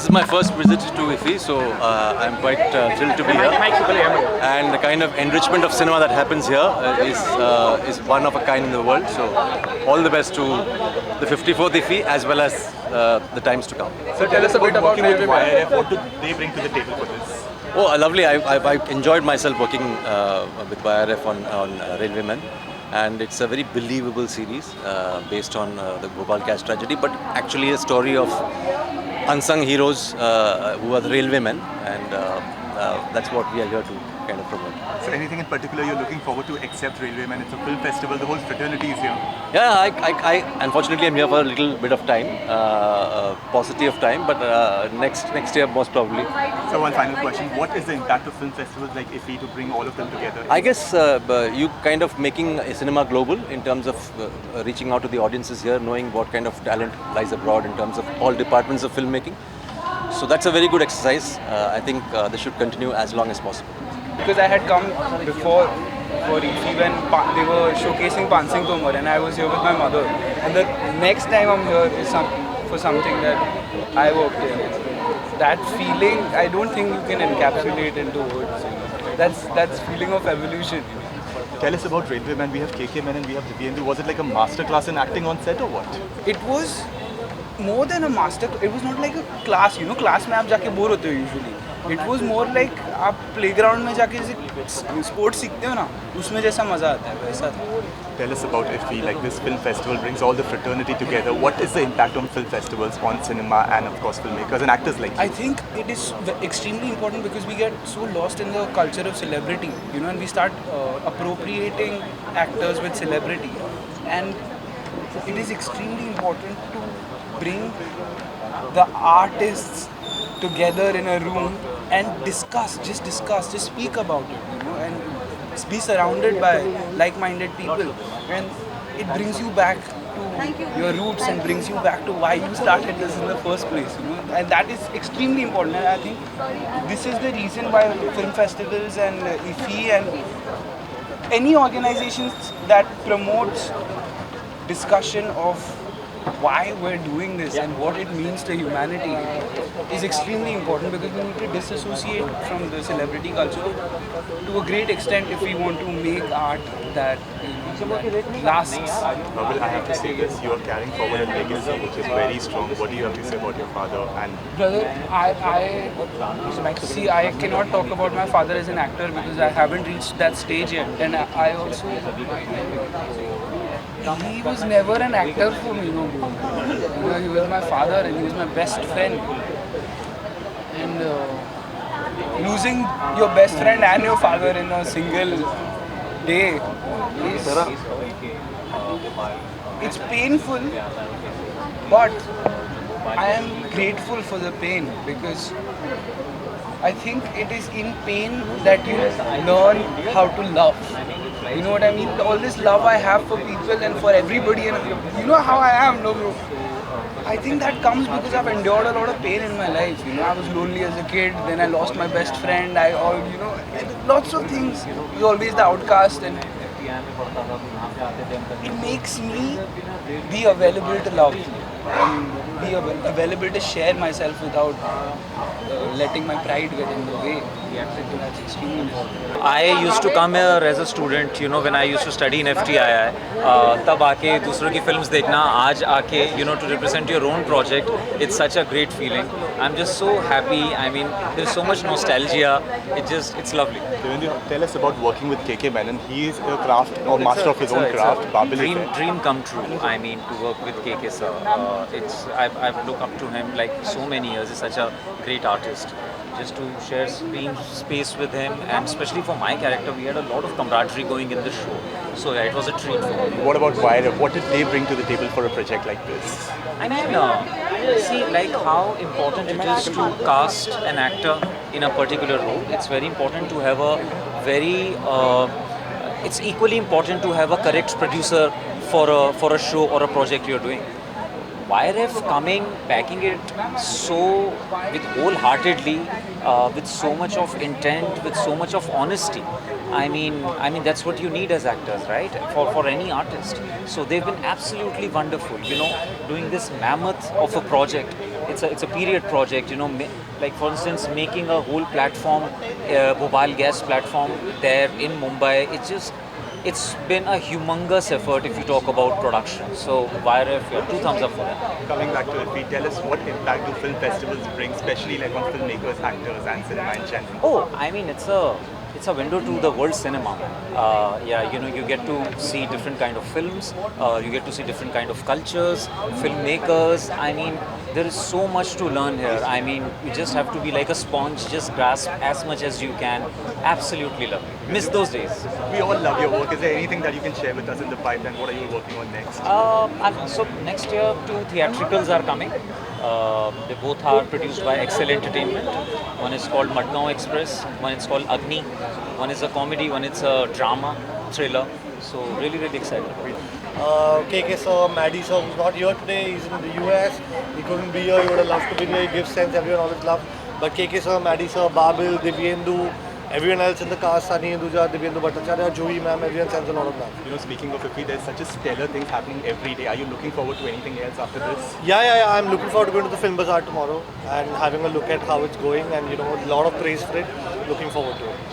is my first visit to IFFI, so I'm quite thrilled to be here. And the kind of enrichment of cinema that happens here is one of a kind in the world. So all the best to the 54th IFFI as well as the times to come. So tell us a bit about YRF. What do they bring to the table for this? Oh, lovely. I've enjoyed myself working with YRF on Railwaymen. And it's a very believable series based on the Bhopal caste tragedy, but actually a story of unsung heroes who are the railwaymen, and that's what we are here to kind of promote. So anything in particular you're looking forward to except Railwaymen? It's a film festival, the whole fraternity is here. Yeah, I unfortunately I'm here for a little bit of time, paucity of time, but next year most probably. So one final question, what is the impact of film festivals like IFFI to bring all of them together? I guess you kind of making cinema global in terms of reaching out to the audiences here, knowing what kind of talent lies abroad in terms of all departments of filmmaking. So that's a very good exercise. I think this should continue as long as possible. Because I had come before for IFFI when they were showcasing Pansing Tomar, and I was here with my mother. And the next time I'm here is for something that I worked in. That feeling, I don't think you can encapsulate into words. That's feeling of evolution. Tell us about Railwaymen. We have KK Men and we have Divyendu. Was it like a masterclass in acting on set or what? It was more than a master. It was not like a class. Class में आप जाके bore होते हो usually. It was more like आप playground में जाके जैसे sports सीखते हो ना, उसमें जैसा मजा आता है वैसा था. Tell us about IFFI. Like this film festival brings all the fraternity together. What is the impact on film festivals, on cinema, and of course filmmakers and actors like you? I think it is extremely important because we get so lost in the culture of celebrity, and we start appropriating actors with celebrity, and it is extremely important to bring the artists together in a room and discuss, just speak about it, and be surrounded by like-minded people, and it brings you back to your roots and brings you back to why you started this in the first place, and that is extremely important. And I think this is the reason why film festivals and IFFI and any organizations that promotes discussion of why we're doing this and what it means to humanity is extremely important, because we need to disassociate from the celebrity culture to a great extent if we want to make art that lasts. Well, I have to say this, you are carrying forward a legacy which is very strong. What do you have to say about your father? And brother, I cannot talk about my father as an actor because I haven't reached that stage yet, and I also, he was never an actor for me, he was my father and he was my best friend. And losing your best friend and your father in a single day is, it's painful, but I am grateful for the pain, because I think it is in pain that you learn how to love. You know what I mean? All this love I have for people and for everybody, and you know how I am, no bro. I think that comes because I've endured a lot of pain in my life. I was lonely as a kid, then I lost my best friend, lots of things. You're always the outcast, and it makes me be available to love and be available to share myself without letting my pride get in the way. That's extremely important. I used to come here as a student, when I used to study in FTII. तब आके दूसरों की films देखना, आज आके, to represent your own project, it's such a great feeling. I'm just so happy. I mean, there's so much nostalgia. It's lovely. Tell us about working with KK Menon. He is a craft or master of his own craft. Dream come true. I mean, to work with KK sir. I've looked up to him like so many years. He's such a great artist. Just to share screen space with him, and especially for my character, we had a lot of camaraderie going in the show. So yeah, it was a treat for me. What about YRF? What did they bring to the table for a project like this? I mean, see, like how important it is to cast an actor in a particular role. It's very important to have a very. It's equally important to have a correct producer for a show or a project you're doing. YRF coming, backing it so with wholeheartedly, with so much of intent, with so much of honesty. I mean that's what you need as actors, right? For any artist. So they've been absolutely wonderful, doing this mammoth of a project it's a period project. You know, like for instance, making a whole platform, mobile gas platform there in Mumbai. It's been a humongous effort if you talk about production. So YRF, yeah, two thumbs up for that. Coming back to it, tell us what impact do film festivals bring, especially like on filmmakers, actors, and cinema in general? Oh, I mean, it's a window to the world cinema. Yeah, you know, you get to see different kind of films. You get to see different kind of cultures, filmmakers. I mean, there is so much to learn here. I mean, you just have to be like a sponge, just grasp as much as you can. Absolutely love it. Miss those days. We all love your work. Is there anything that you can share with us in the pipeline? What are you working on next? So next year, two theatricals are coming. They both are produced by Excel Entertainment. One is called Madgaon Express. One is called Agni. One is a comedy. One is a drama thriller. So really, really excited. KK sir, Maddie sir, who's not here today, he's in the US. He couldn't be here, he would have loved to be here. He gives sense, everyone always love. But KK sir, Maddie sir, Babil, Divyendu, everyone else in the cast, Sunny, Hinduja, Divyendu Bhattacharya, Joey ma'am, everyone sends a lot of love. You know, speaking of Iffy, there's such a stellar things happening every day. Are you looking forward to anything else after this? Yeah, I'm looking forward to going to the Film Bazaar tomorrow and having a look at how it's going and, you know, a lot of praise for it. Looking forward to it.